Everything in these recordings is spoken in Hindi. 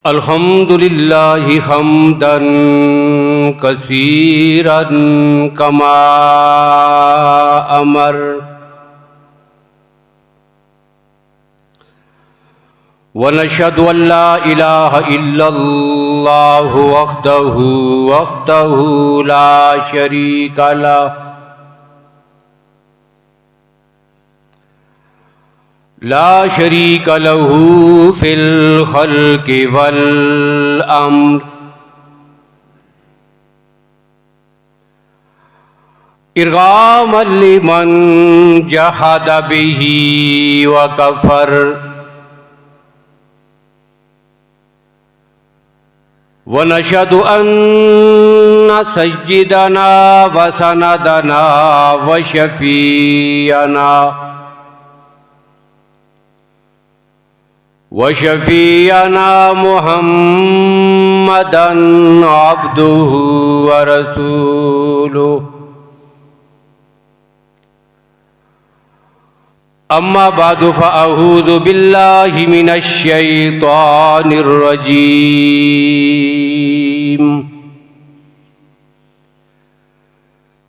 अल्हम्दुलिल्लाहि हम्दन कसीरन कमा अमर व नशहदु अल्ला इलाहा इल्लल्लाहु वहदहु ला शरीका लहु ला शरीका लहू फिल खल्क़ि वल अम्र इरगामन लिमन जहद बिही व कफर व नशहदु अन्न सय्यिदना व सनदना व शफीअना व शफीअना मुहम्मदन अब्दुहु व रसूलुहु अम्मा बादु फ़अऊज़ु बिल्लाहि मिनश शैतानिर रजीम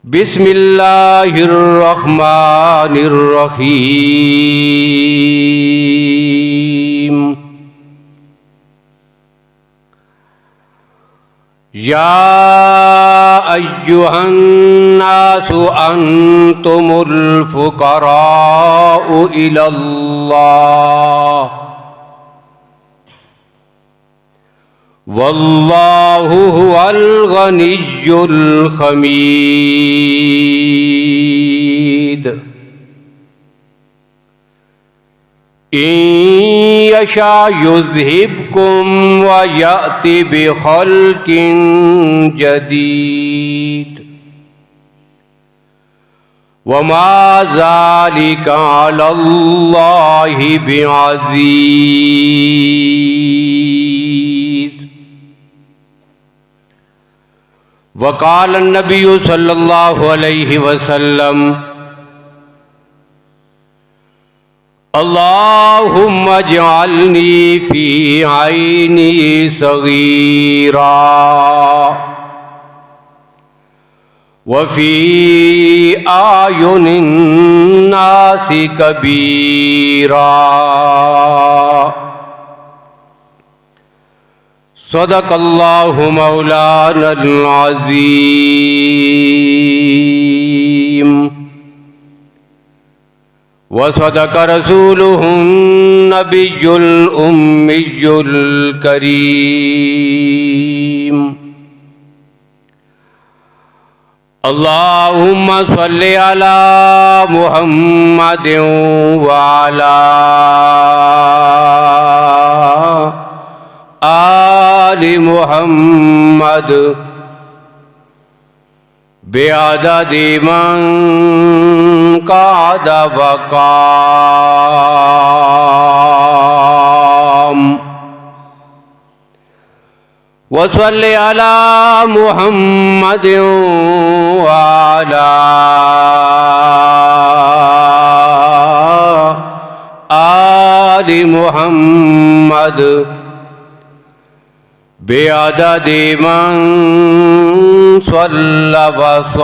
बिस्मिल्लाहिर रहमानिर रहीम या अय्युहन नासु अंतुमुल फुक़राउ इलल्लाह वल्लाहु हुवल गनिय्युल हमीद इन यशा युज़हिबकुम व याति बिखल्किन जदीद वमा ज़ालिका अलल्लाहि बिअज़ीज़ वक़ाल नबिय्यु सल्लल्लाहु अलैहि वसल्लम अल्लाहुम्मा जअलनी फ़ी ऐनी सगीरा व फ़ी आयुनिन नासि कबीरा सदक़ल्लाहु मौलानल अज़ीम व सदक़ रसूलुहुन नबियुल उम्मियुल करीम अल्लाहुम्मा सल्लि अला मुहम्मदिन व अला आलि मुहम्मद बिअददि मन क़अद व क़ाम व सल्लि अला मुहम्मदिन व अला आलि मुहम्मद बिअददि मन सल्ला व साम।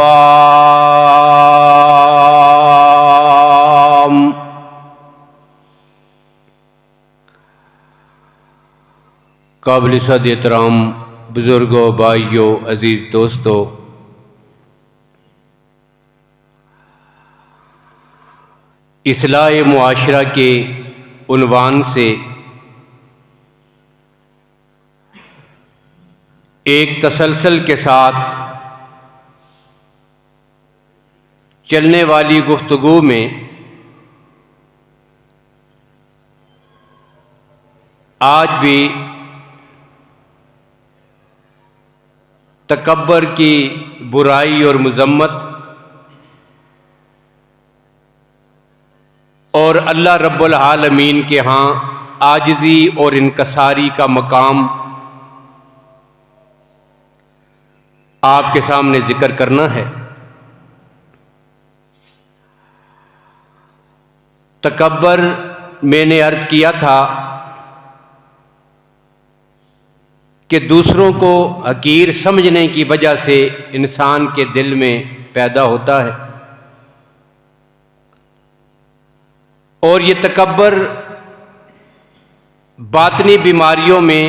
काबिल सद एहतराम बुजुर्गों, भाइयों, अजीज दोस्तों, इस्लाह मुआशरा के उन्वान से एक तसलसल के साथ चलने वाली गुफ्तगू में आज भी तकब्बर की बुराई और मज़म्मत और अल्लाह रब्बुल आलमीन के यहाँ आजिज़ी और इनकसारी का मकाम आपके सामने जिक्र करना है। तकब्बर मैंने अर्ज किया था कि दूसरों को हकीर समझने की वजह से इंसान के दिल में पैदा होता है। और ये तकब्बर बातनी बीमारियों में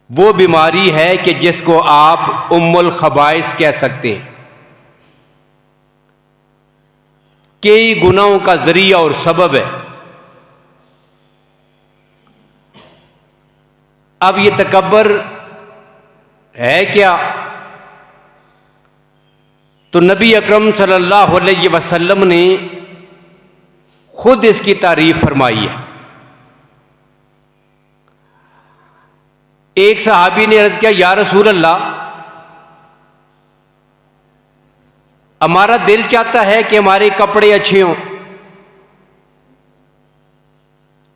वो बीमारी है कि जिसको आप उम्मुल खबाइस कह सकते हैं, कई गुनाहों का जरिया और सबब है। अब ये तकब्बर है क्या? तो नबी अकरम सल्लल्लाहु अलैहि वसल्लम ने खुद इसकी तारीफ फरमाई है। एक सहाबी ने अर्ज किया, या रसूल अल्लाह, हमारा दिल चाहता है कि हमारे कपड़े अच्छे हों,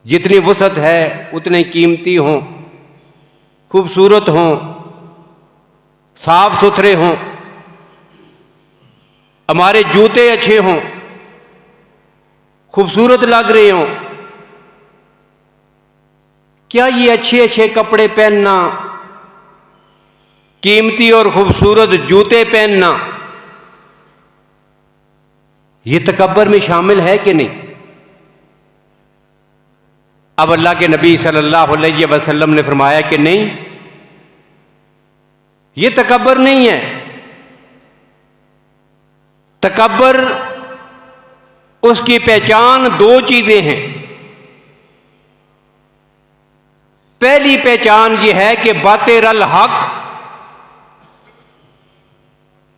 जितनी वसअत है उतने कीमती हों, खूबसूरत हों, साफ सुथरे हों, हमारे जूते अच्छे हों, खूबसूरत लग रहे हों। क्या ये अच्छे अच्छे कपड़े पहनना, कीमती और खूबसूरत जूते पहनना, ये तकब्बर में शामिल है कि नहीं? अब अल्लाह के नबी सल्लल्लाहु अलैहि वसल्लम ने फरमाया कि नहीं, ये तकब्बर नहीं है। तकब्बर, उसकी पहचान दो चीजें हैं। पहली पहचान यह है कि बातिल हक,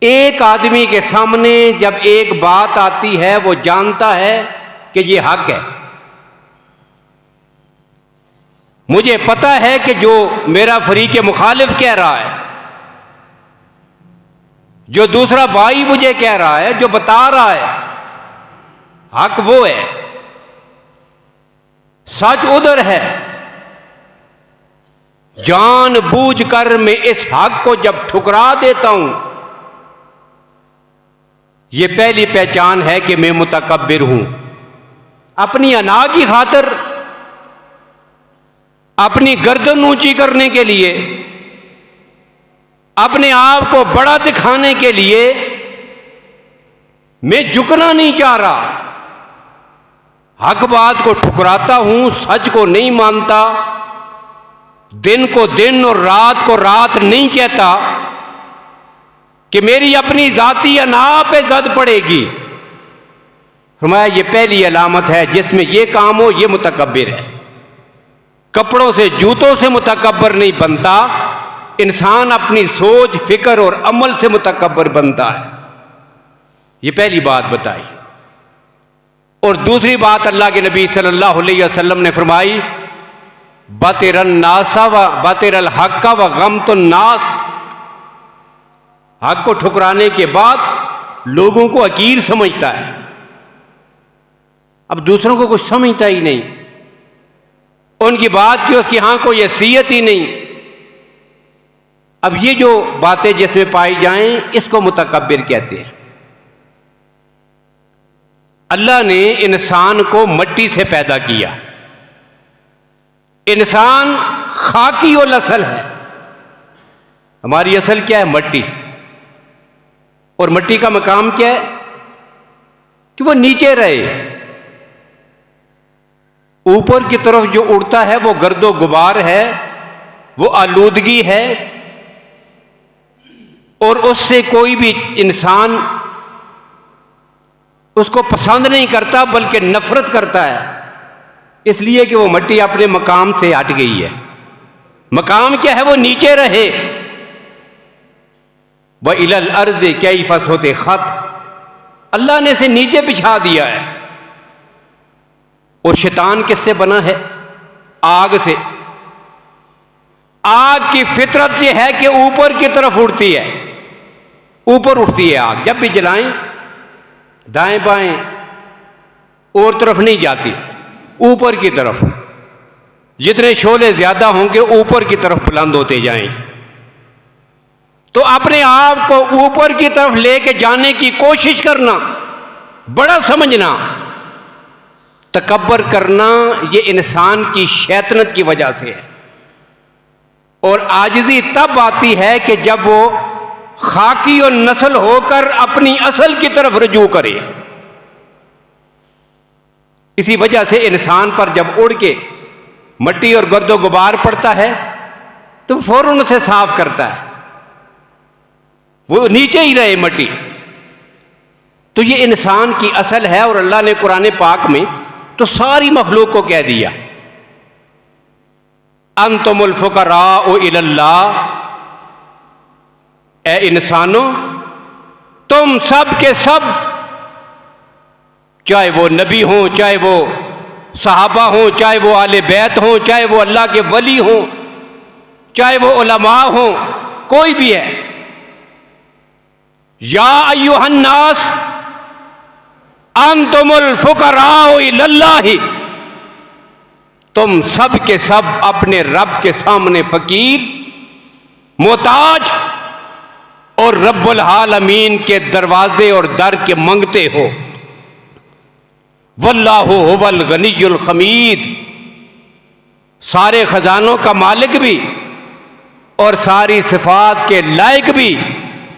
एक आदमी के सामने जब एक बात आती है वो जानता है कि ये हक है। मुझे पता है कि जो मेरा फरीक मुखालिफ कह रहा है, जो दूसरा भाई मुझे कह रहा है, जो बता रहा है, हक वो है, सच उधर है। जानबूझकर मैं इस हक को जब ठुकरा देता हूं, ये पहली पहचान है कि मैं मुतकब्बिर हूं। अपनी अना की खातिर, अपनी गर्दन ऊंची करने के लिए, अपने आप को बड़ा दिखाने के लिए मैं झुकना नहीं चाह रहा। हक बात को ठुकराता हूं, सच को नहीं मानता, दिन को दिन और रात को रात नहीं कहता कि मेरी अपनी जाती अना पे जद पड़ेगी। फरमाया ये पहली अलामत है जिसमें ये काम हो, ये मुतकब्बिर है। कपड़ों से जूतों से मुतकब्बिर नहीं बनता, इंसान अपनी सोच फिक्र और अमल से मुतकब्बिर बनता है। ये पहली बात बताई। और दूसरी बात अल्लाह के नबी सल्लल्लाहु अलैहि वसल्लम ने फरमाई, बातिरन नासा व बातिरल हक्का व गमतुन नास। हक को ठुकराने के बाद लोगों को हकीर समझता है, अब दूसरों को कुछ समझता ही नहीं, उनकी बात की उसकी यहां कोई हैसियत ही नहीं। अब ये जो बातें जिसमें पाई जाएं, इसको मुतकब्बिर कहते हैं। अल्लाह ने इंसान को मिट्टी से पैदा किया। इंसान खाकी और असल है। हमारी असल क्या है? मिट्टी। और मिट्टी का मकाम क्या है? कि वो नीचे रहे। ऊपर की तरफ जो उड़ता है वो गर्दो गुबार है, वो आलूदगी है, और उससे कोई भी इंसान उसको पसंद नहीं करता बल्कि नफरत करता है, इसलिए कि वो मिट्टी अपने मकाम से हट गई है। मकाम क्या है? वो नीचे रहे। व इलल अर्ज़ कैफ़ होते खत, अल्लाह ने इसे नीचे बिछा दिया है। और शैतान किससे बना है? आग से। आग की फितरत यह है कि ऊपर की तरफ उड़ती है, ऊपर उठती है आग। जब भी जलाएं दाएं बाएं और तरफ नहीं जाती, ऊपर की तरफ। जितने शोले ज्यादा होंगे ऊपर की तरफ बुलंद होते जाएंगे। तो अपने आप को ऊपर की तरफ लेके जाने की कोशिश करना, बड़ा समझना, तकब्बर करना, ये इंसान की शैतानत की वजह से है। और आजिज़ी तब आती है कि जब वो खाकी और नस्ल होकर अपनी असल की तरफ रुजू करे। इसी वजह से इंसान पर जब उड़ के मिट्टी और गर्दो गुबार पड़ता है तो फौरन उसे साफ करता है, वो नीचे ही रहे मिट्टी। तो ये इंसान की असल है। और अल्लाह ने कुरान पाक में तो सारी मखलूक को कह दिया, अंतुमुल फुकराउ इलल्लाह, ए इंसानों तुम सब के सब, चाहे वो नबी हों, चाहे वो सहाबा हों, चाहे वो आले बैत हों, चाहे वो अल्लाह के वली हों, चाहे वो उलमा हों, कोई भी है, या अय्युहन्नास अंतुमुल फुकराउ इलल्लाह, तुम सब के सब अपने रब के सामने फकीर, मोहताज और रब्बुल आलमीन के दरवाजे और दर के मंगते हो। वल्लाहु हुवल गनियुल हमीद, सारे खजानों का मालिक भी और सारी सिफात के लायक भी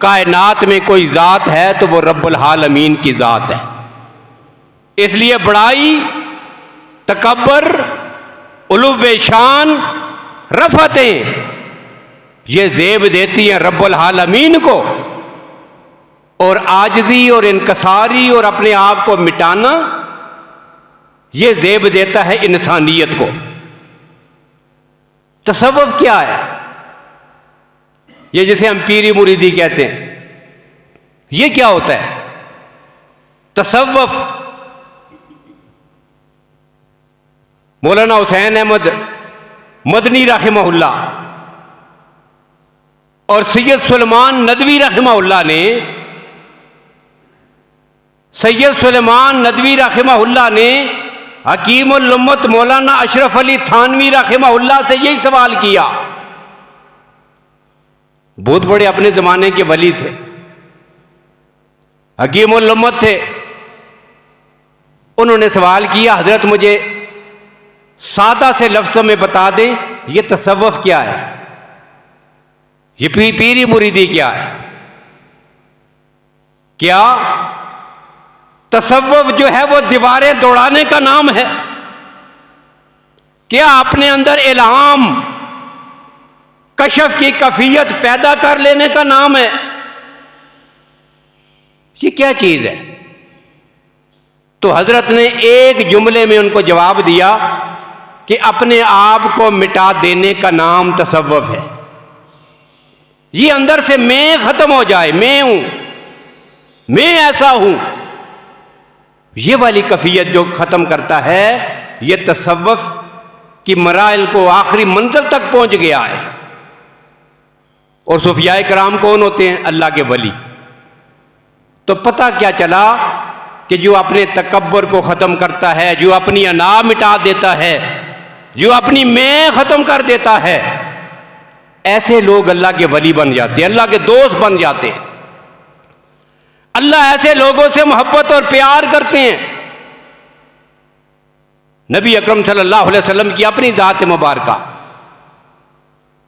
कायनात में कोई ज़ात है तो वो रब्बुल आलमीन की ज़ात है। इसलिए बड़ाई, तकब्बर, उलुव्वे शान, रफ़तें ये ज़ेब देती हैं रब्बुल आलमीन को, और आजिज़ी और इनकसारी और अपने आप को मिटाना ये ज़ेब देता है इंसानियत को। तसव्वुफ़ क्या है? ये जिसे हम पीरी मुरीदी कहते हैं, ये क्या होता है? तसव्वुफ़ मौलाना हुसैन अहमद मदनी रहमहुल्लाह और सैयद सुलेमान नदवी रहमहुल्लाह ने, सैयद सुलेमान नदवी रहमहुल्लाह ने हकीमुल उम्मत मौलाना अशरफ अली थानवी रहमहुल्लाह से यही सवाल किया। बहुत बड़े अपने जमाने के वली थे, हकीमुल उम्मत थे। उन्होंने सवाल किया, हजरत मुझे सादा से लफ्ज़ों में बता दें ये तसव्वुफ़ क्या है, ये पीरी मुरीदी क्या है? क्या तसव्वुफ़ जो है वो दीवारें दौड़ाने का नाम है? क्या अपने अंदर इल्हाम, कशफ की कैफियत पैदा कर लेने का नाम है? ये क्या चीज है? तो हजरत ने एक जुमले में उनको जवाब दिया कि अपने आप को मिटा देने का नाम तसव्वुफ़ है। ये अंदर से मैं खत्म हो जाए, मैं हूं, मैं ऐसा हूं, ये वाली कैफियत जो खत्म करता है, ये तसव्वुफ़ की मराइल को आखिरी मंजिल तक पहुंच गया है। और सूफियाए कराम कौन होते हैं? अल्लाह के वली। तो पता क्या चला कि जो अपने तकब्बर को खत्म करता है, जो अपनी अना मिटा देता है, जो अपनी मैं खत्म कर देता है, ऐसे लोग अल्लाह के वली बन जाते हैं, अल्लाह के दोस्त बन जाते हैं। अल्लाह ऐसे लोगों से मोहब्बत और प्यार करते हैं। नबी अकरम सल्लल्लाहु अलैहि वसल्लम की अपनी ज़ात मुबारका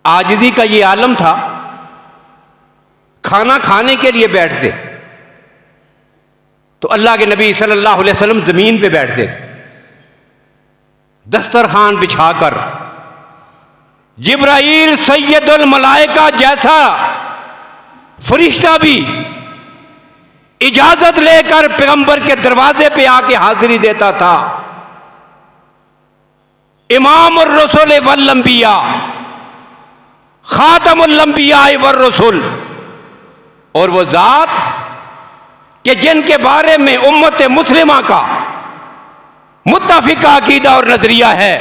आजिज़ी का ये आलम था। खाना खाने के लिए बैठते तो अल्लाह के नबी सल्लल्लाहु अलैहि वसल्लम जमीन पे बैठते थे, दस्तरखान बिछाकर। जिब्राईल सैयदुल मलाइका जैसा फरिश्ता भी इजाजत लेकर पैगंबर के दरवाजे पे आके हाजिरी देता था। इमामुर रसूल वल अंबिया, खातमुल अंबिया वर रसूल, और वो जात कि जिनके बारे में उम्मत मुस्लिमा का मुत्तफिका अकीदा और नजरिया है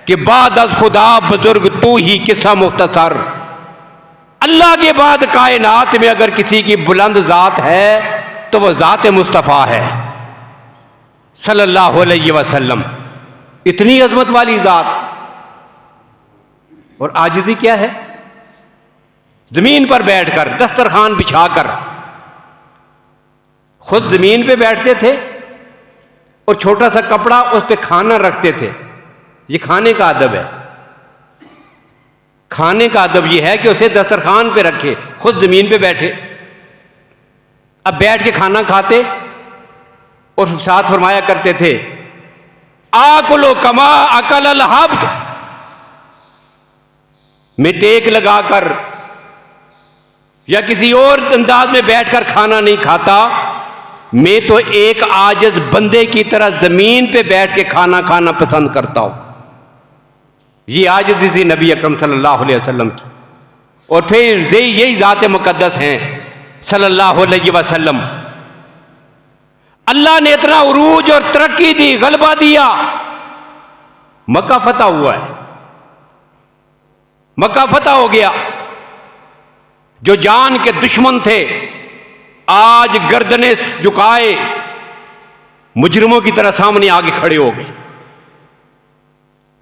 कि बाद अज खुदा बुजुर्ग तू ही किस्सा मुख्तसर। अल्लाह के बाद कायनात में अगर किसी की बुलंद जात है तो वह जात मुस्तफ़ा है सल्लल्लाहु अलैहि वसल्लम। इतनी अजमत वाली जात। और आजिज़ी क्या है? जमीन पर बैठकर, दस्तरखान बिछाकर, खुद जमीन पे बैठते थे और छोटा सा कपड़ा उस पे खाना रखते थे। ये खाने का अदब है। खाने का अदब यह है कि उसे दस्तरखान पे रखे, खुद जमीन पे बैठे। अब बैठ के खाना खाते और साथ फरमाया करते थे, आकुलो कमा अकल अल हब्द, मैं टेक लगाकर या किसी और अंदाज में बैठकर खाना नहीं खाता, मैं तो एक आजिज बंदे की तरह जमीन पे बैठ के खाना खाना पसंद करता हूं। ये आजिज़ी थी नबी अकरम सल्लल्लाहु अलैहि वसल्लम की। और फिर यही ज़ात मुक़द्दस हैं सल्लल्लाहु अलैहि वसल्लम। अल्लाह ने इतना उरूज और तरक्की दी, गलबा दिया, मक्का फतह हुआ है, मक्का फतह हो गया। जो जान के दुश्मन थे आज गर्दने झुकाए मुजरिमों की तरह सामने आगे खड़े हो गए,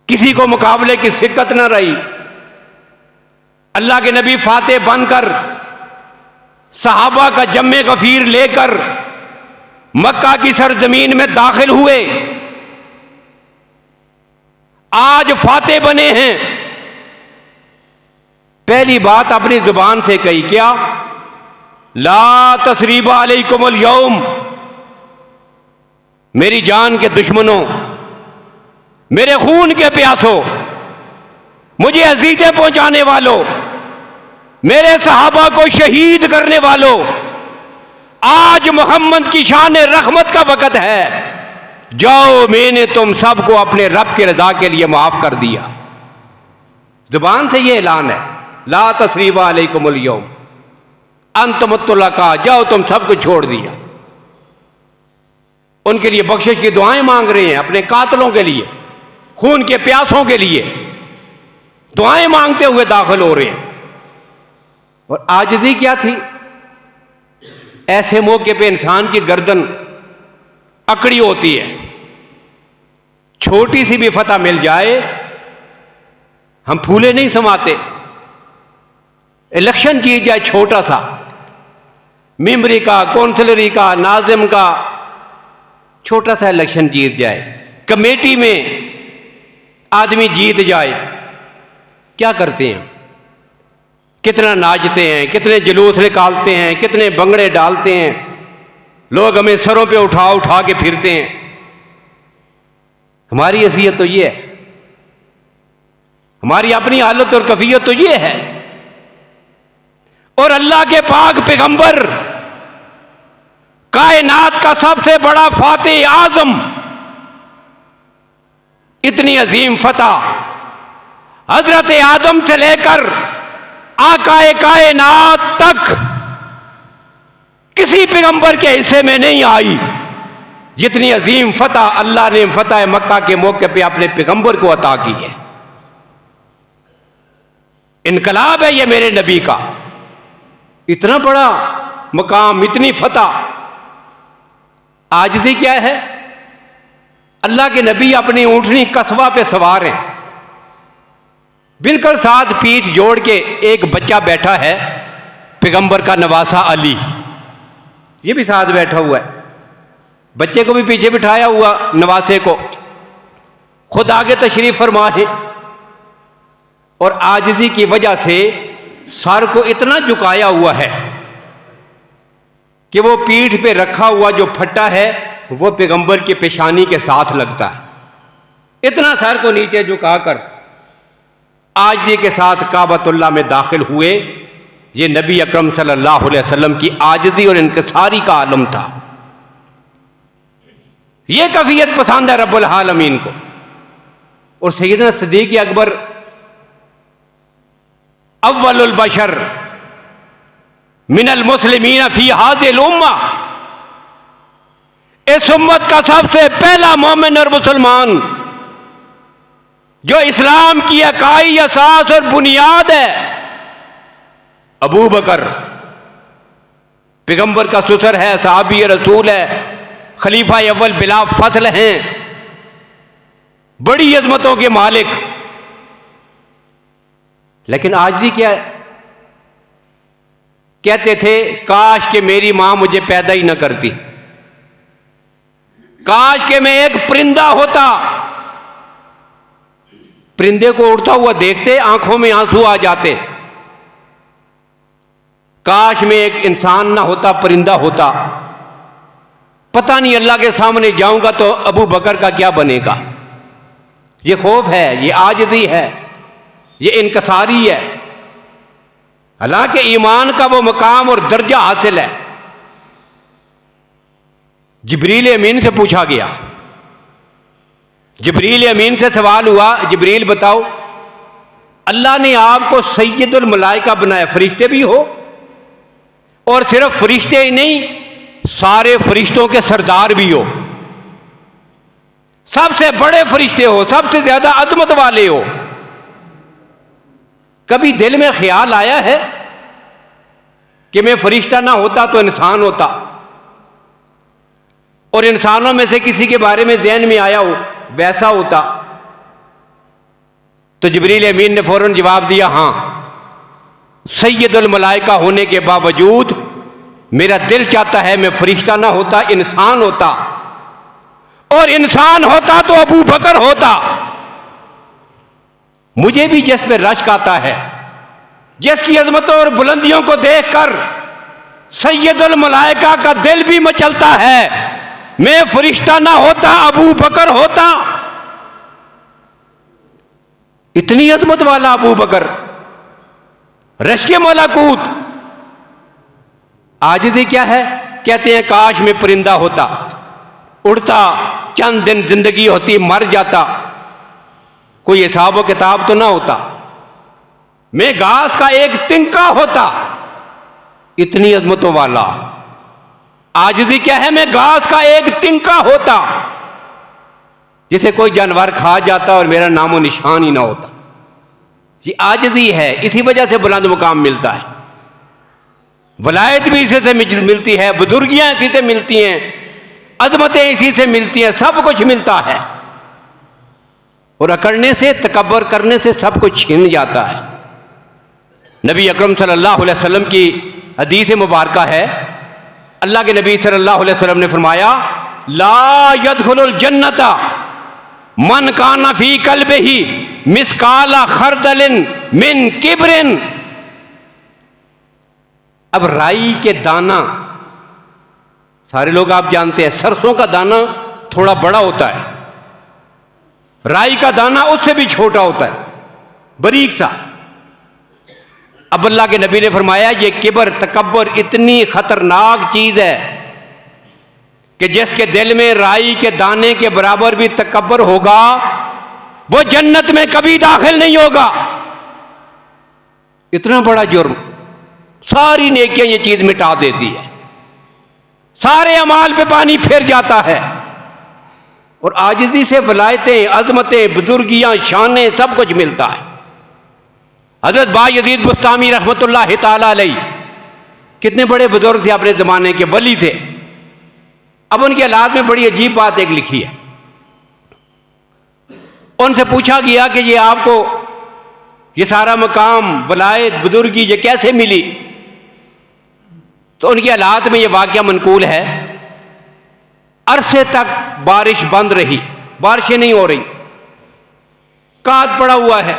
किसी को मुकाबले की सिक्कत न रही। अल्लाह के नबी फातेह बनकर सहाबा का जम्मे गफीर लेकर मक्का की सरजमीन में दाखिल हुए, आज फातेह बने हैं। पहली बात अपनी जुबान से कही, क्या? ला तसरीबा अलैकुमुल यौम, मेरी जान के दुश्मनों, मेरे खून के प्यासों, मुझे अज़ीज़ें पहुंचाने वालों, मेरे सहाबा को शहीद करने वालों, आज मोहम्मद की शान रहमत का वक़्त है। जाओ, मैंने तुम सबको अपने रब के रज़ा के लिए माफ कर दिया। जुबान से ये ऐलान है, ला तसरीबा अलैकुमुल यौम अंतुम तुलका, जाओ तुम सबको छोड़ दिया। उनके लिए बख्शिश की दुआएं मांग रहे हैं, अपने कातलों के लिए, खून के प्यासों के लिए दुआएं मांगते हुए दाखिल हो रहे हैं। और आजिज़ी क्या थी? ऐसे मौके पे इंसान की गर्दन अकड़ी होती है। छोटी सी भी फतह मिल जाए हम फूले नहीं समाते। इलेक्शन जीत जाए छोटा सा, मेंबरी का, कौंसलरी का, नाजिम का, छोटा सा इलेक्शन जीत जाए, कमेटी में आदमी जीत जाए, क्या करते हैं? कितना नाचते हैं, कितने जुलूस निकालते हैं, कितने बंगड़े डालते हैं, लोग हमें सरों पे उठा उठा के फिरते हैं। हमारी हैसियत तो ये है, हमारी अपनी हालत और कैफियत तो ये है। और अल्लाह के पाक पैगंबर, कायनात का सबसे बड़ा फातिह आजम, इतनी अजीम फतह हजरत आदम से लेकर आकाए कायनात तक किसी पैगंबर के हिस्से में नहीं आई, जितनी अजीम फतह अल्लाह ने फतह मक्का के मौके पे अपने पैगंबर को अता की है। इनकलाब है ये मेरे नबी का, इतना बड़ा मकाम, इतनी फतह। आजिज़ी क्या है? अल्लाह के नबी अपनी ऊँटनी कस्बा पे सवार हैं, बिल्कुल साथ पीठ जोड़ के एक बच्चा बैठा है, पैगंबर का नवासा अली, ये भी साथ बैठा हुआ है, बच्चे को भी पीछे बिठाया हुआ, नवासे को खुद आगे तशरीफ फरमा है। और आजिज़ी की वजह से सर को इतना झुकाया हुआ है कि वो पीठ पे रखा हुआ जो फट्टा है वो पैगंबर की पेशानी के साथ लगता है। इतना सर को नीचे झुकाकर आजिज़ी के साथ काबतुल्लाह में दाखिल हुए। ये नबी अकरम सल्लल्लाहु अलैहि वसल्लम की आजिज़ी और इनकिसारी का आलम था। ये कैफियत पसंद है रब्बुल आलमीन को। और सैयदना सिद्दीक़ अकबर अव्वलुल बशर मिनल मुस्लिमीन फी हाज़िल उम्मा, इस उम्मत का सबसे पहला मोमिन और मुसलमान जो इस्लाम की अकाई असास और बुनियाद है, अबू बकर पैगंबर का ससुर है, सहाबी रसूल है, खलीफा अव्वल बिला फजल हैं, बड़ी अजमतों के मालिक। लेकिन आज भी क्या है? कहते थे काश के मेरी मां मुझे पैदा ही न करती, काश के मैं एक परिंदा होता, परिंदे को उड़ता हुआ देखते आंखों में आंसू आ जाते। काश में एक इंसान ना होता, परिंदा होता। पता नहीं अल्लाह के सामने जाऊंगा तो अबू बकर का क्या बनेगा। ये खौफ है, ये आजिज़ी है, ये इनकसारी है। हालांकि ईमान का वो मकाम और दर्जा हासिल है। जिब्रील अमीन से पूछा गया, जिब्रील अमीन से सवाल हुआ, जिब्रील बताओ अल्लाह ने आपको सैयदुल मलाइका बनाया, फरिश्ते भी हो और सिर्फ फरिश्ते ही नहीं, सारे फरिश्तों के सरदार भी हो, सबसे बड़े फरिश्ते हो, सबसे ज्यादा अजमत वाले हो। कभी दिल में ख्याल आया है कि मैं फरिश्ता ना होता तो इंसान होता, और इंसानों में से किसी के बारे में ज़हन में आया हो वैसा होता? तो जिब्रील अमीन ने फौरन जवाब दिया, हां, सैयदुल मलाइका होने के बावजूद मेरा दिल चाहता है मैं फरिश्ता ना होता, इंसान होता, और इंसान होता तो अबू बकर होता। मुझे भी जिसमें रश्क आता है, जिसकी अजमतों और बुलंदियों को देखकर सैयदुल मलाइका का दिल भी मचलता है। मैं फरिश्ता ना होता, अबू बकर होता। इतनी अजमत वाला अबू बकर, रश्के मलाकूत। आजिज़ी क्या है? कहते हैं काश में परिंदा होता, उड़ता, चंद दिन जिंदगी होती, मर जाता, कोई हिसाब व किताब तो ना होता। मैं घास का एक तिनका होता। इतनी अजमतों वाला। आजिज़ी क्या है? मैं घास का एक तिनका होता जिसे कोई जानवर खा जाता और मेरा नामो निशान ही ना होता। ये आजिज़ी है, इसी वजह से बुलंद मुकाम मिलता है। वलायत भी इसी से मिलती है, बुजुर्गियां इसी से मिलती हैं, अजमतें इसी से मिलती हैं, सब कुछ मिलता है। और अकड़ने से, तकब्बर करने से सब कुछ छीन जाता है। नबी अकरम सल्लल्लाहु अलैहि वसल्लम की हदीस मुबारका है, अल्लाह के नबी सल्लल्लाहु अलैहि वसल्लम ने फरमाया, ला यदखुलुल जन्नता मन काना फी कल्बिही मिसकाला खरदलिन मिन किब्रिन। अब राई के दाना, सारे लोग आप जानते हैं सरसों का दाना थोड़ा बड़ा होता है, राई का दाना उससे भी छोटा होता है, बारीक सा। अब अल्लाह के नबी ने फरमाया ये किबर, तकब्बर इतनी खतरनाक चीज है कि जिसके दिल में राई के दाने के बराबर भी तकब्बर होगा वो जन्नत में कभी दाखिल नहीं होगा। इतना बड़ा जुर्म, सारी नेकियां ये चीज मिटा देती है, सारे अमाल पे पानी फिर जाता है। और आजिज़ी से वलायतें, अजमतें, बुजुर्गियां, शानें, सब कुछ मिलता है। हजरत बायजीद बुस्तामी रहमतुल्लाह ताला अलैह कितने बड़े बुजुर्ग थे, अपने जमाने के वली थे। अब उनके हालात में बड़ी अजीब बात एक लिखी है। उनसे पूछा गया कि ये आपको ये सारा मकाम, वलायत, बुजुर्गी ये कैसे मिली? तो उनके हालात में ये वाकया मनकूल है, अरसे तक बारिश बंद रही, बारिशें नहीं हो रही, काद पड़ा हुआ है।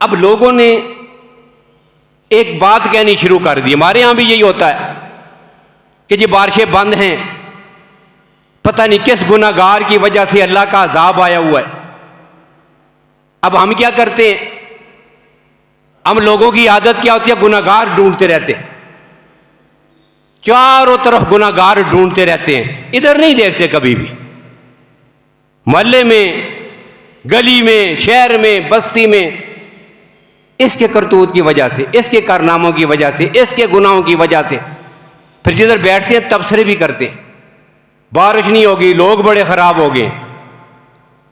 अब लोगों ने एक बात कहनी शुरू कर दी, हमारे यहां भी यही होता है कि जी बारिशें बंद हैं, पता नहीं किस गुनाहगार की वजह से अल्लाह का अजाब आया हुआ है। अब हम क्या करते हैं, हम लोगों की आदत क्या होती है, गुनाहगार ढूंढते रहते हैं, चारों तरफ गुनाहगार ढूंढते रहते हैं, इधर नहीं देखते कभी भी। मोहल्ले में, गली में, शहर में, बस्ती में, इसके करतूत की वजह से, इसके कारनामों की वजह से, इसके गुनाहों की वजह से फिर जिधर बैठते हैं तबसरे भी करते हैं, बारिश नहीं होगी, लोग बड़े खराब हो गए।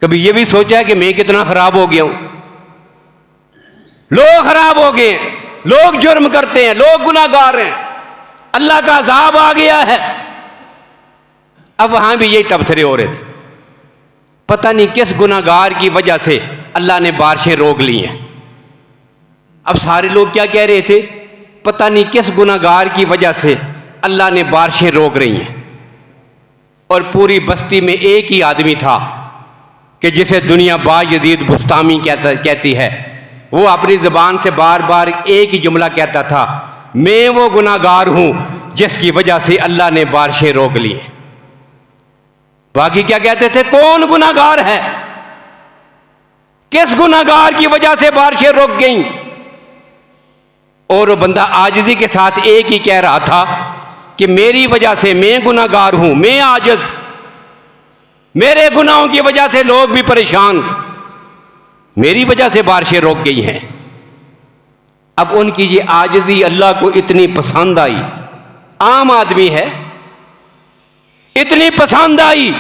कभी ये भी सोचा है कि मैं कितना खराब हो गया हूं? लोग खराब हो गए, लोग जुर्म करते हैं, लोग गुनाहगार हैं, अल्लाह का अजाब आ गया है। अब वहां भी यही तबसरे हो रहे थे, पता नहीं किस गुनाहगार की वजह से अल्लाह ने बारिशें रोक ली हैं। अब सारे लोग क्या कह रहे थे, पता नहीं किस गुनाहगार की वजह से अल्लाह ने बारिशें रोक रही हैं। और पूरी बस्ती में एक ही आदमी था कि जिसे दुनिया बायजीद बुस्तामी कहती है, वो अपनी ज़बान से बार बार एक ही जुमला कहता था, मैं वो गुनाहगार हूं जिसकी वजह से अल्लाह ने बारिशें रोक ली। बाकी क्या कहते थे? कौन गुनाहगार है, किस गुनाहगार की वजह से बारिशें रुक गईं? और वो बंदा आजिज़ी के साथ एक ही कह रहा था कि मेरी वजह से, मैं गुनाहगार हूं, मैं आजिज़, मेरे गुनाहों की वजह से लोग भी परेशान, मेरी वजह से बारिशें रुक गई हैं। अब उनकी ये आजिज़ी अल्लाह को इतनी पसंद आई, आम आदमी है, इतनी पसंद आई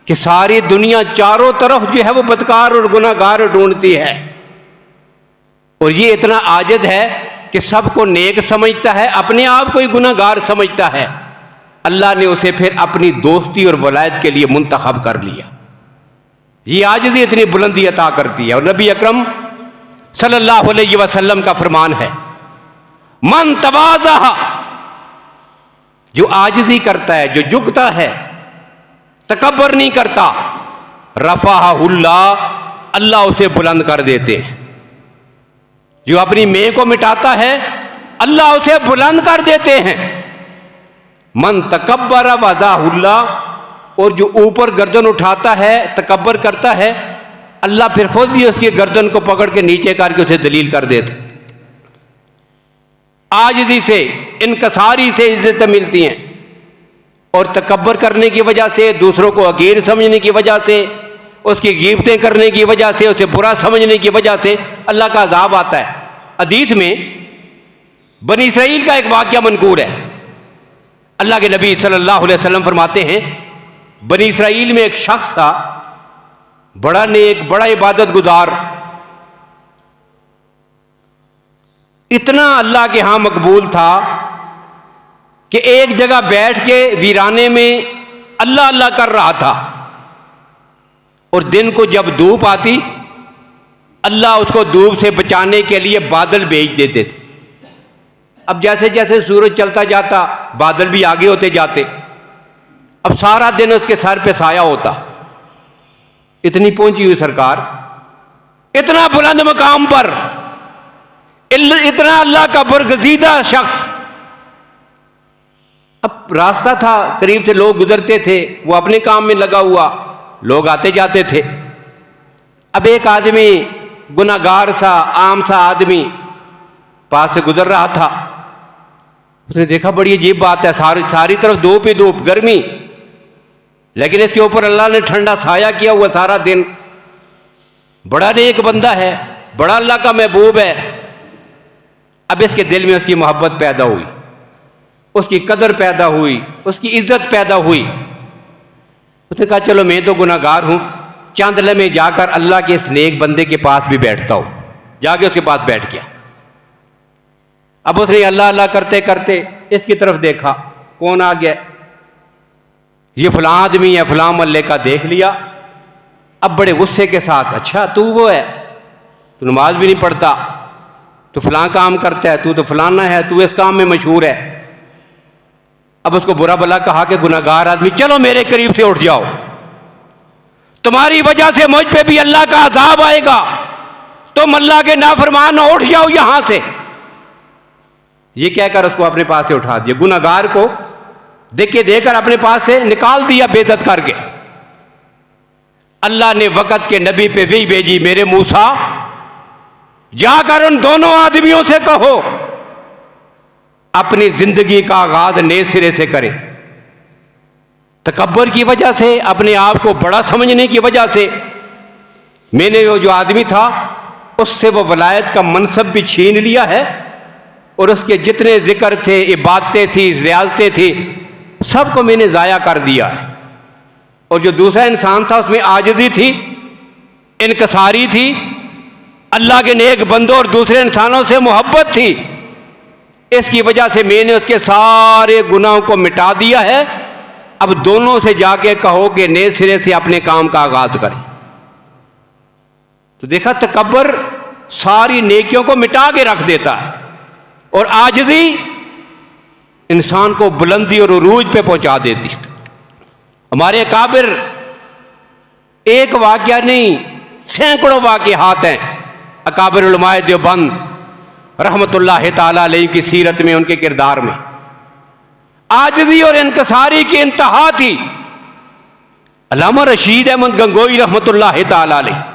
कि सारी दुनिया चारों तरफ जो है वो बदकार और गुनाहगार ढूंढती है, और ये इतना आजिज़ है कि सबको नेक समझता है, अपने आप को ही गुनाहगार समझता है। अल्लाह ने उसे फिर अपनी दोस्ती और वलायत के लिए मुंतखब कर लिया। ये आजिज़ी इतनी बुलंदी अता करती है। और नबी अकरम सल्लल्लाहु अलैहि वसल्लम का फरमान है, मन तवाज़ा, जो आजिज़ी करता है, जो झुकता है, तकब्बर नहीं करता, रफ़अहुल्लाह, अल्लाह उसे बुलंद कर देते हैं। जो अपनी मैं को मिटाता है, अल्लाह उसे बुलंद कर देते हैं। मन तकब्बर वज़ाहुल्लाह, और जो ऊपर गर्दन उठाता है, तकब्बर करता है, अल्लाह फिर खुद ही उसकी गर्दन को पकड़ के नीचे करके उसे दलील कर देते। आजिज़ी से, इनकसारी से इज्जत मिलती हैं, और तकब्बर करने की वजह से, दूसरों को हकीर समझने की वजह से, उसकी गिबतें करने की वजह से, उसे बुरा समझने की वजह से अल्लाह का अज़ाब आता है। हदीस में बनी इसराइल का एक वाक़या मनकूर है। अल्लाह के नबी सल्लल्लाहु अलैहि वसल्लम फरमाते हैं, बनी इसराइल में एक शख्स था, बड़ा नेक, बड़ा इबादत गुजार, इतना अल्लाह के यहां मकबूल था कि एक जगह बैठ के वीराने में अल्लाह अल्लाह कर रहा था, और दिन को जब धूप आती, अल्लाह उसको धूप से बचाने के लिए बादल भेज देते थे। अब जैसे जैसे सूरज चलता जाता, बादल भी आगे होते जाते, अब सारा दिन उसके सर पे साया होता। इतनी पहुंची हुई सरकार, इतना बुलंद मकाम पर, इतना अल्लाह का बरगजीदा शख्स। अब रास्ता था, करीब से लोग गुजरते थे, वो अपने काम में लगा हुआ, लोग आते जाते थे। अब एक आदमी, गुनाहगार सा, आम सा आदमी पास से गुजर रहा था। उसने देखा बड़ी अजीब बात है, सारी तरफ धूप ही धूप, गर्मी, लेकिन इसके ऊपर अल्लाह ने ठंडा साया किया हुआ सारा दिन। बड़ा नेक बंदा है, बड़ा अल्लाह का महबूब है। अब इसके दिल में उसकी मोहब्बत पैदा हुई, उसकी कदर पैदा हुई, उसकी इज्जत पैदा हुई। उसने कहा चलो मैं तो गुनाहगार हूं, चंद लम्हे जाकर अल्लाह के इस नेक बंदे के पास भी बैठता हूं। जाके उसके पास बैठ गया। अब उसने अल्लाह अल्लाह करते करते इसकी तरफ देखा, कौन आ गया? ये फलां आदमी है, फलां मल्ले का, देख लिया। अब बड़े गुस्से के साथ, अच्छा तू वो है, तू नमाज भी नहीं पढ़ता, तू फलां काम करता है, तू तो फलाना है, तू इस काम में मशहूर है। अब उसको बुरा भला कहा कि गुनाहगार आदमी, चलो मेरे करीब से उठ जाओ, तुम्हारी वजह से मुझ पे भी अल्लाह का अजाब आएगा, तुम अल्लाह के नाफरमान हो, उठ जाओ यहां से। ये कहकर उसको अपने पास से उठा दिया। गुनाहगार को देकर अपने पास से निकाल दिया बेइज्जत करके। अल्लाह ने वक़्त के नबी पे वही भेजी, मेरे मूसा जाकर उन दोनों आदमियों से कहो अपनी जिंदगी का आगाज नए सिरे से करें। तकब्बर की वजह से, अपने आप को बड़ा समझने की वजह से, मैंने वो जो आदमी था उससे वो वलायत का मनसब भी छीन लिया है, और उसके जितने जिक्र थे, इबादतें थी, रियाजतें थी, सबको मैंने ज़ाया कर दिया है। और जो दूसरा इंसान था उसमें आजिज़ी थी, इनकसारी थी, अल्लाह के नेक बंदों और दूसरे इंसानों से मोहब्बत थी। इसकी वजह से मैंने उसके सारे गुनाहों को मिटा दिया है। अब दोनों से जाके कहो कि नए सिरे से अपने काम का आगाज करें। तो देखा, तकब्बर सारी नेकियों को मिटा के रख देता है, और आजिज़ी इंसान को बुलंदी और उरूज पे पहुंचा देती है। हमारे काबिर एक वाकया नहीं, सैकड़ों वाकयात हैं अकाबिर उलमाए देवबंद रहमतुल्लाह ताला अलैहि की सीरत में, उनके किरदार में आजिज़ी और इनकसारी की इंतहा थी। अल्लामा रशीद अहमद गंगोई रहमतुल्लाह ताला अलैहि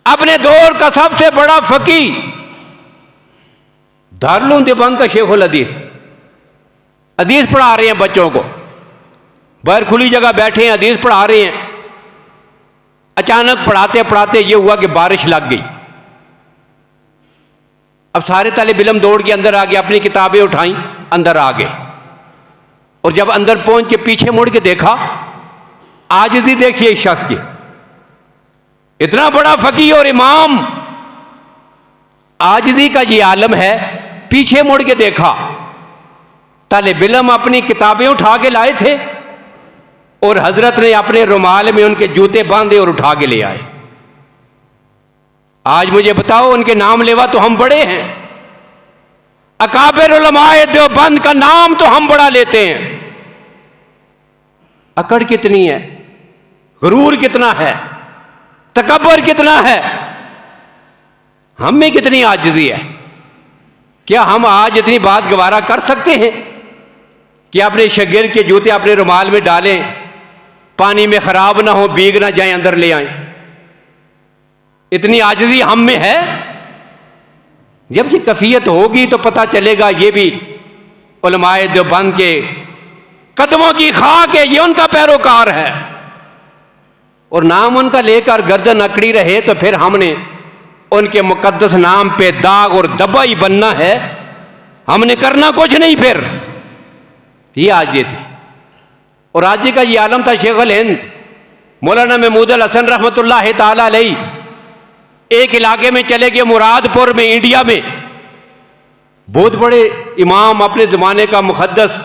अपने दौर का सबसे बड़ा फकीह, दारुल उलूम देवबंद का शेखुल हदीस, हदीस पढ़ा रहे हैं बच्चों को, बाहर खुली जगह बैठे हैं, हदीस पढ़ा रहे हैं। अचानक पढ़ाते पढ़ाते ये हुआ कि बारिश लग गई। अब सारे तालिब इल्म दौड़ के अंदर आ गए, अपनी किताबें उठाई, अंदर आ गए। और जब अंदर पहुंच के पीछे मुड़ के देखा, आजिज़ी देखिए इस शख्स की, इतना बड़ा फकीह और इमाम, आजिज़ी का ये आलम है। पीछे मुड़ के देखा, तालिब इल्म अपनी किताबें उठा के लाए थे और हजरत ने अपने रुमाल में उनके जूते बांधे और उठा के ले आए। आज मुझे बताओ, उनके नाम लेवा तो हम बड़े हैं, अकाबिर उलमाए देवबंद का नाम तो हम बड़ा लेते हैं। अकड़ कितनी है, गुरूर कितना है, तकब्बर कितना है, हम में कितनी आजिज़ी है। क्या हम आज इतनी बात गवारा कर सकते हैं कि अपने शागिर्द के जूते अपने रुमाल में डालें, पानी में खराब ना हो, भीग ना जाए, अंदर ले आए? इतनी आजिज़ी हम में है। जब ये कैफियत होगी तो पता चलेगा ये भी उलमाए देवबंद के कदमों की खाक है, ये उनका पैरोकार है। और नाम उनका लेकर गर्दन अकड़ी रहे तो फिर हमने उनके मुकद्दस नाम पे दाग और दबा ही बनना है, हमने करना कुछ नहीं। फिर ये आज ये थे। और आज का ये आलम था शेख अल हिंद मौलाना महमूद अल हसन रहमतुल्लाह ताला अलैहि। एक इलाके में चले गए, मुरादपुर में, इंडिया में, बहुत बड़े इमाम, अपने जमाने का मुकद्दस,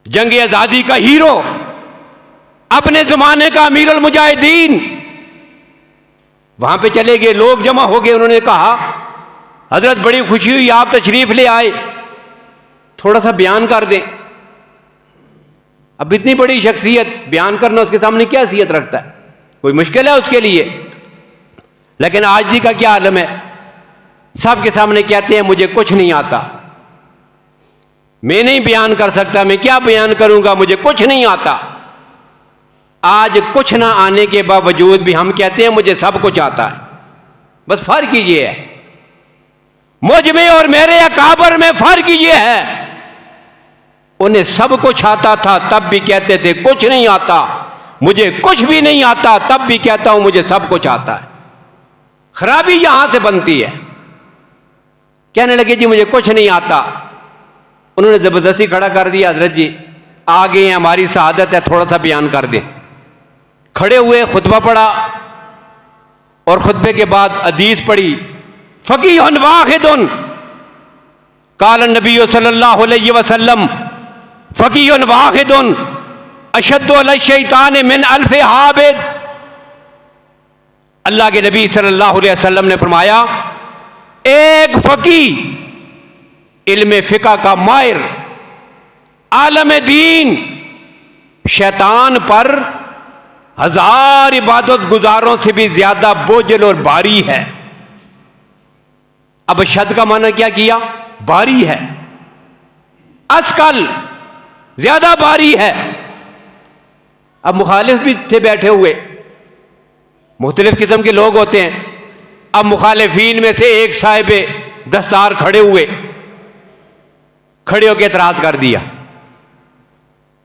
जंग आजादी का हीरो, अपने जमाने का अमीर अल मुजाहिदीन। वहां पे चले गए, लोग जमा हो गए। उन्होंने कहा, हजरत बड़ी खुशी हुई आप तशरीफ ले आए, थोड़ा सा बयान कर दें। अब इतनी बड़ी शख्सियत बयान करना उसके सामने क्या हैसियत रखता है, कोई मुश्किल है उसके लिए। लेकिन आज जी का क्या आलम है, सबके सामने कहते हैं मुझे कुछ नहीं आता, मैं नहीं बयान कर सकता, मैं क्या बयान करूंगा, मुझे कुछ नहीं आता। आज कुछ ना आने के बावजूद भी हम कहते हैं मुझे सब कुछ आता है। बस फर्क ये है, मुझ में और मेरे अकाबर में फर्क ये है, उन्हें सब कुछ आता था तब भी कहते थे कुछ नहीं आता, मुझे कुछ भी नहीं आता तब भी कहता हूं मुझे सब कुछ आता है। खराबी यहां से बनती है। कहने लगे जी मुझे कुछ नहीं आता। उन्होंने जबरदस्ती खड़ा कर दिया, हजरत जी आ गए हैं, हमारी शहादत है, थोड़ा सा बयान कर दें। खड़े हुए, खुतबा पढ़ा और खुतबे के बाद हदीस पढ़ी। फकीहुन वाहिदुन काल नबी सल्लल्लाहु अलैहि वसल्लम फकीहुन वाहिदुन अशद्दु अला शैतान मिन अल्फ हाबिद। अल्लाह के नबी सल्लल्लाहु अलैहि वसल्लम ने फरमाया, एक फकीह इल्म फिका का माहिर आलम दीन शैतान पर 1000 इबादत गुजारों से भी ज्यादा बोझल और भारी है। अब शद का माना क्या किया, भारी है, अस्कल, ज्यादा भारी है। अब मुखालिफ भी थे बैठे हुए, मुख्तलिफ किस्म के लोग होते हैं। अब मुखालिफीन में से एक साहिब दस्तार खड़े हुए, खड़े होकर एतराज कर दिया।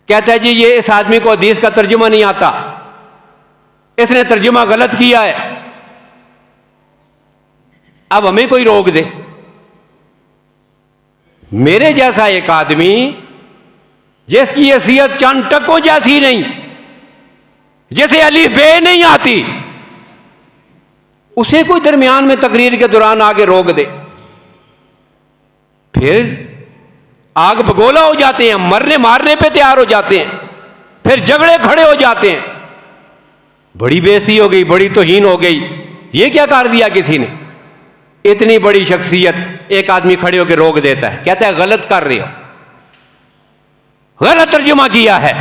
कहता है जी ये इस आदमी को हदीस का तर्जुमा नहीं आता, इसने तर्जुमा गलत किया है, अब हमें कोई रोक दे। मेरे जैसा एक आदमी जिसकी हैसियत चंद टकों जैसी नहीं, जिसे अली बे नहीं आती, उसे कोई दरमियान में तकरीर के दौरान आगे रोक दे, फिर आग बगोला हो जाते हैं, मरने मारने पे तैयार हो जाते हैं, फिर झगड़े खड़े हो जाते हैं। बड़ी बेइज्जती हो गई, बड़ी तौहीन हो गई, ये क्या कर दिया किसी ने। इतनी बड़ी शख्सियत एक आदमी खड़े होकर रोक देता है, कहता है गलत कर रहे हो, गलत तर्जुमा किया है।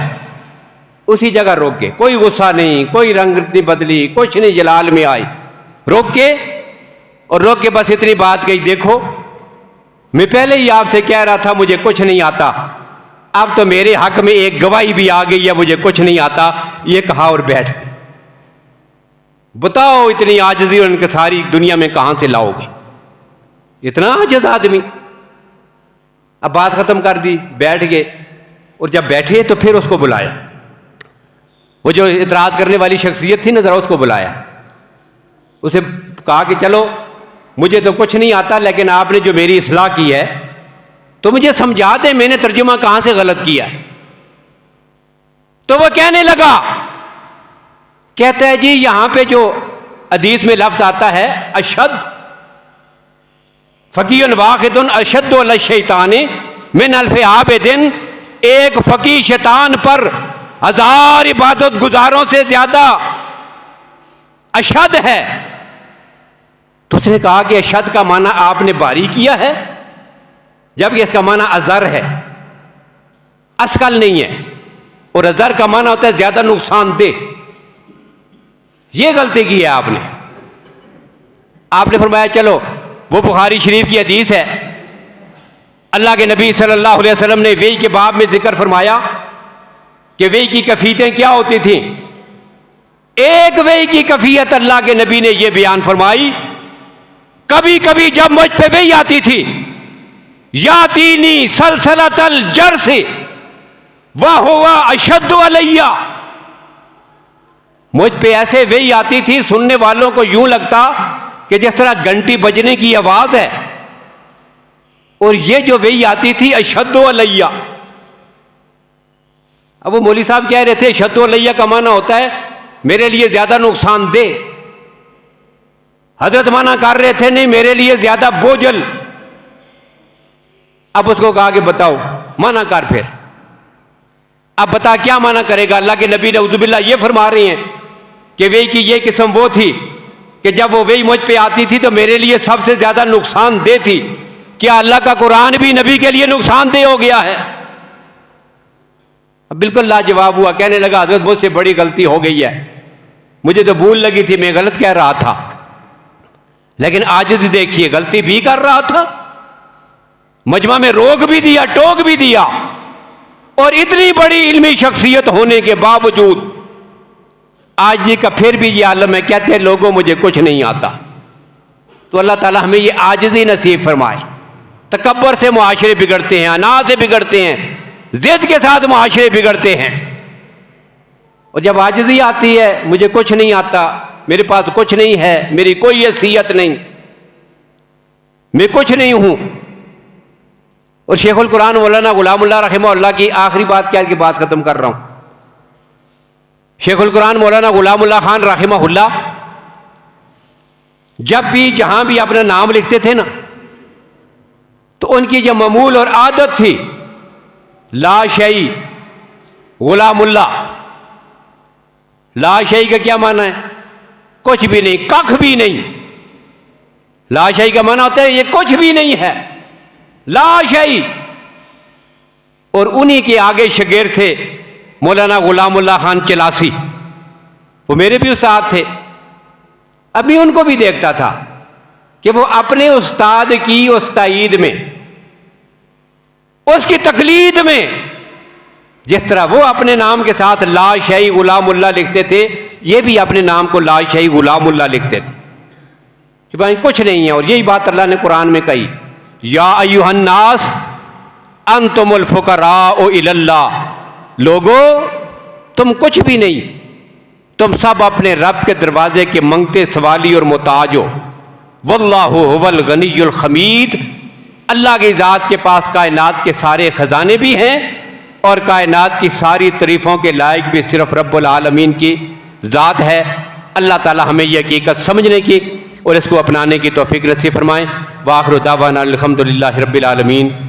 उसी जगह रोक के, कोई गुस्सा नहीं, कोई रंग नहीं बदली, कुछ नहीं जलाल में आई, रोक के और रोक के बस इतनी बात कही, देखो मैं पहले ही आपसे कह रहा था मुझे कुछ नहीं आता, अब तो मेरे हक में एक गवाही भी आ गई है मुझे कुछ नहीं आता, ये कहा और बैठ गई। बताओ इतनी आजिज़ी और इनके सारी दुनिया में कहां से लाओगे, इतना आजिज़ आदमी। अब बात खत्म कर दी, बैठ गए, और जब बैठे तो फिर उसको बुलाया, वो जो इतराज करने वाली शख्सियत थी ना, जरा उसको बुलाया, उसे कहा कि चलो मुझे तो कुछ नहीं आता, लेकिन आपने जो मेरी इस्लाह की है तो मुझे समझा दे मैंने तर्जुमा कहां से गलत किया है। तो वो कहने लगा, कहता है जी यहां पे जो हदीस में लफ्ज आता है अशद फकीहन वाहिदुन अशद्दु अला शैतानी मिन अल्फि आबिदिन, एक फकीह शैतान पर 1000 इबादत गुजारों से ज्यादा अशद है। तो उसने कहा कि अशद का माना आपने बारी किया है, जबकि इसका माना अजर है, अस्कल नहीं है, और अजर का माना होता है ज्यादा नुकसानदेह। यह गलती की है आपने। आपने फरमाया चलो, वो बुखारी शरीफ की हदीस है, अल्लाह के नबी सल्लल्लाहु अलैहि वसल्लम ने वही के बाब में जिक्र फरमाया कि वही की कैफियतें क्या होती थी। एक वही की कैफियत अल्लाह के नबी ने यह बयान फरमाई, कभी कभी जब मुझ पे वही आती थी, यातीनी सलसलतल जर से वह हुआ अशद्दु अलैया, मुझ पे ऐसे वही आती थी सुनने वालों को यूं लगता कि जिस तरह घंटी बजने की आवाज है, और ये जो वही आती थी अशद्दु अलैया। अब वो मौली साहब कह रहे थे अशद्दु अलैया का माना होता है मेरे लिए ज्यादा नुकसानदेह, हजरत माना कर रहे थे नहीं मेरे लिए ज्यादा बोझल। अब उसको कहा कि बताओ माना कर फिर, अब बता क्या माना करेगा। अल्लाह के नबी नऊजुबिल्लाह ये फरमा रहे हैं कि वही की ये किस्म वो थी कि जब वो वही मुझ पे आती थी तो मेरे लिए सबसे ज्यादा नुकसानदेह थी। क्या अल्लाह का कुरान भी नबी के लिए नुकसानदेह हो गया है? अब बिल्कुल लाजवाब हुआ, कहने लगा हजरत मुझसे बड़ी गलती हो गई है, मुझे तो भूल लगी थी, मैं गलत कह रहा था, लेकिन आज देखिए गलती भी कर रहा था, मजमा में रोक भी दिया, टोक भी दिया, और इतनी बड़ी इल्मी शख्सियत होने के बावजूद आज ये का फिर भी ये आलम है, कहते हैं लोगों मुझे कुछ नहीं आता। तो अल्लाह ताला हमें ये आजिज़ी नसीब फरमाए। तकब्बर से मुआशरे बिगड़ते हैं, अना से बिगड़ते हैं, जिद के साथ मुआशरे बिगड़ते हैं। और जब आजिज़ी आती है, मुझे कुछ नहीं आता, मेरे पास कुछ नहीं है, मेरी कोई हैसियत नहीं, मैं कुछ नहीं हूं। और शेखुल कुरान मौलाना गुलामुल्लाह रहमहुल्लाह की आखिरी बात क्या की बात खत्म कर रहा हूं। शेखुल कुरान मौलाना गुलामुल्लाह खान रहमहुल्लाह जब भी जहां भी अपना नाम लिखते थे ना, तो उनकी जो मामूल और आदत थी, लाशई गुलामुल्लाह। लाशई का क्या माना है? कुछ भी नहीं, कख भी नहीं। लाशई का माना होता है ये कुछ भी नहीं है, लाशई। और उन्हीं के आगे शागिर्द थे मौलाना गुलामुल्लाह खान चिलासी, वो मेरे भी उस्ताद थे। अभी उनको भी देखता था कि वो अपने उस्ताद की उस्ताईद में, उसकी तकलीद में, जिस तरह वो अपने नाम के साथ लाशई गुलामुल्लाह लिखते थे, ये भी अपने नाम को लाशई गुलामुल्लाह लिखते थे कि भाई कुछ नहीं है। और यही बात अल्लाह ने कुरान में कही, या अय्युहन्नास अंतुमुल फुकराउ इलल्लाह, लोगो तुम कुछ भी नहीं, तुम सब अपने रब के दरवाजे के मंगते सवाली और मोहताज हो। वल्लाहु हुवल गनियुल हमीद, अल्लाह की ज़ात के पास कायनात के सारे खजाने भी हैं, और कायनात की सारी तारीफ़ों के लायक भी सिर्फ रब्बुल आलमीन की ज़ात है। अल्लाह ताला हमें यह हकीकत समझने की और इसको अपनाने की तौफीक नसीब फरमाएँ। व आखिर दावाना अल्हम्दुलिल्लाहि रब्बिल आलमीन।